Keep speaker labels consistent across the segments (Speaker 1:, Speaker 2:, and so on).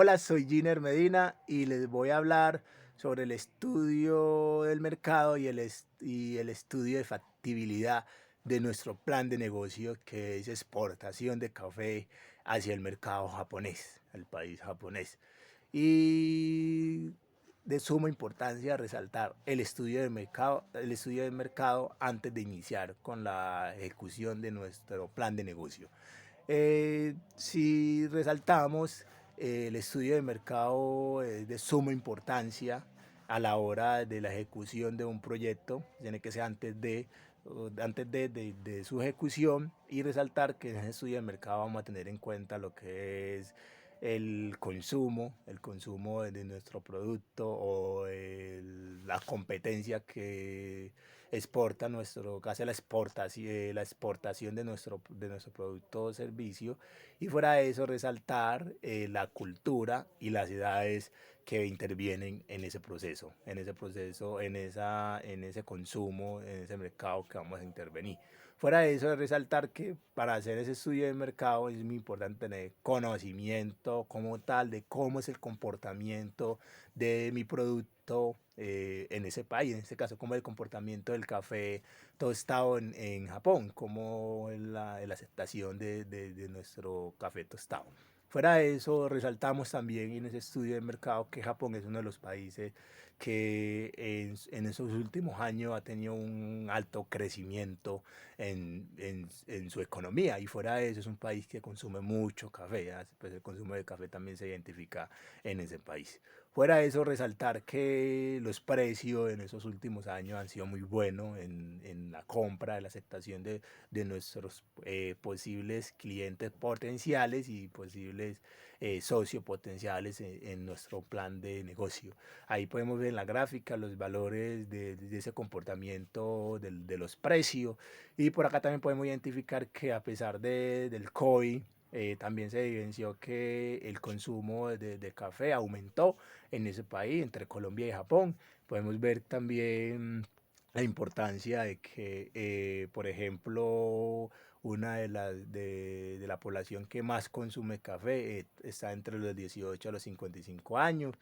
Speaker 1: Hola, soy Giner Medina y les voy a hablar sobre el estudio del mercado y el estudio de factibilidad de nuestro plan de negocio, que es exportación de café hacia el mercado japonés, el país japonés. Y de suma importancia resaltar el estudio del mercado antes de iniciar con la ejecución de nuestro plan de negocio. Si resaltamos, el estudio de mercado es de suma importancia a la hora de la ejecución de un proyecto, tiene que ser antes de su ejecución, y resaltar que en ese estudio de mercado vamos a tener en cuenta lo que es el consumo de nuestro producto o la competencia que hace la exportación de nuestro producto o servicio, y fuera de eso resaltar la cultura y las edades que intervienen en ese consumo, en ese mercado que vamos a intervenir. Fuera de eso, resaltar que para hacer ese estudio de mercado es muy importante tener conocimiento como tal de cómo es el comportamiento de mi producto en ese país, en este caso, como el comportamiento del café tostado en Japón, como la aceptación de nuestro café tostado. Fuera de eso, resaltamos también en ese estudio de mercado que Japón es uno de los países que en esos últimos años ha tenido un alto crecimiento en su economía, y fuera de eso es un país que consume mucho café, ¿eh? Pues el consumo de café también se identifica en ese país. Fuera de eso, resaltar que los precios en esos últimos años han sido muy buenos en la compra, en la aceptación de nuestros posibles clientes potenciales y posibles socios potenciales en nuestro plan de negocio. Ahí podemos ver en la gráfica los valores de ese comportamiento de los precios, y por acá también podemos identificar que a pesar del COVID, también se evidenció que el consumo de café aumentó en ese país, entre Colombia y Japón. Podemos ver también la importancia de que, por ejemplo, una de la población que más consume café está entre los 18 a los 55 años.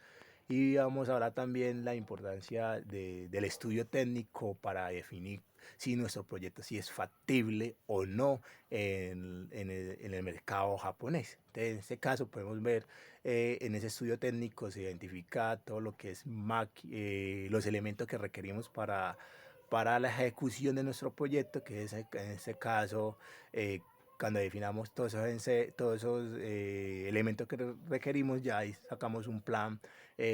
Speaker 1: Y vamos a hablar también la importancia del estudio técnico para definir si nuestro proyecto si es factible o no en el mercado japonés. Entonces, en este caso podemos ver en ese estudio técnico se identifica todo lo que es los elementos que requerimos para la ejecución de nuestro proyecto, que es en este caso cuando definamos todos esos elementos que requerimos, ya ahí sacamos un plan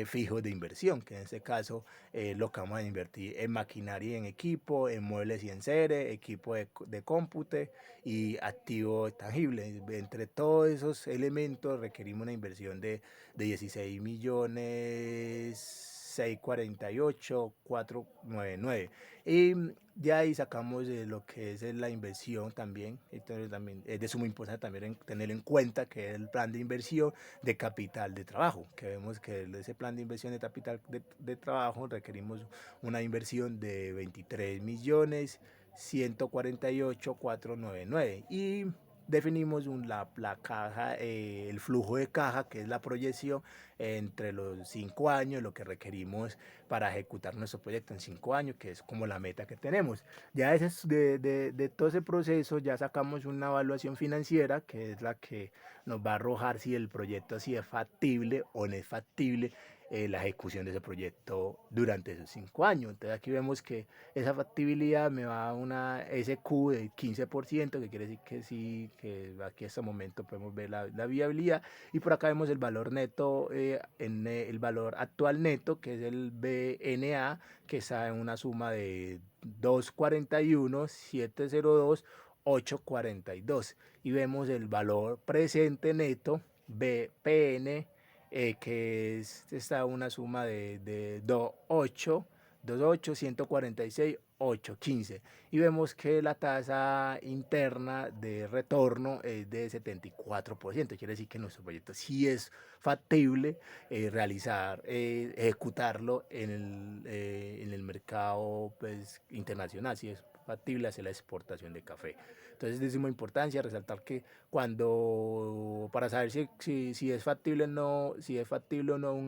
Speaker 1: fijo de inversión, que en este caso lo que vamos a invertir en maquinaria y en equipo, en muebles y en serie, equipo de cómpute y activo tangible. Entre todos esos elementos requerimos una inversión de 16 millones 648,499, y de ahí sacamos lo que es la inversión también. Entonces también es de suma importancia también tener en cuenta que es el plan de inversión de capital de trabajo, que vemos que ese plan de inversión de capital de trabajo requerimos una inversión de 23 millones 148,499, y definimos la caja, el flujo de caja, que es la proyección entre los 5 años, lo que requerimos para ejecutar nuestro proyecto en 5 años, que es como la meta que tenemos. Ya de todo ese proceso ya sacamos una evaluación financiera, que es la que nos va a arrojar si el proyecto si es factible o no es factible la ejecución de ese proyecto durante esos 5 años. Entonces aquí vemos que esa factibilidad me va a una SQ de 15%, que quiere decir que sí, que aquí en este momento podemos ver la viabilidad, y por acá vemos el valor neto, el valor actual neto, que es el BNA, que está en una suma de 241,702,842, y vemos el valor presente neto, BPN, está una suma de 2,8 28.146.815 y vemos que la tasa interna de retorno es de 74%. Quiere decir que nuestro proyecto sí es factible ejecutarlo en el mercado pues, internacional, sí es factible hacer la exportación de café. Entonces es de suma importancia resaltar que para saber si es factible o no, si es factible o no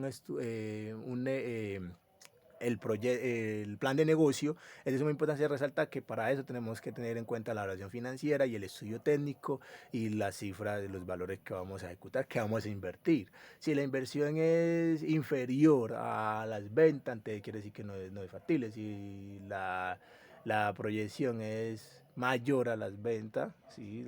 Speaker 1: el plan de negocio, es de suma importancia resaltar que para eso tenemos que tener en cuenta la evaluación financiera y el estudio técnico y la cifra de los valores que vamos a ejecutar, que vamos a invertir. Si la inversión es inferior a las ventas, entonces quiere decir que no es factible. Si la proyección es mayor a las ventas, ¿sí?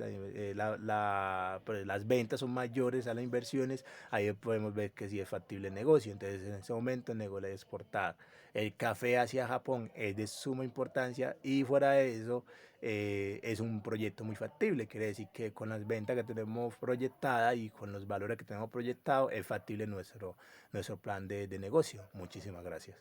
Speaker 1: Pues las ventas son mayores a las inversiones, ahí podemos ver que sí es factible el negocio. Entonces en ese momento el negocio es exportar el café hacia Japón es de suma importancia y fuera de eso es un proyecto muy factible. Quiere decir que con las ventas que tenemos proyectadas y con los valores que tenemos proyectados es factible nuestro plan de negocio. Muchísimas gracias.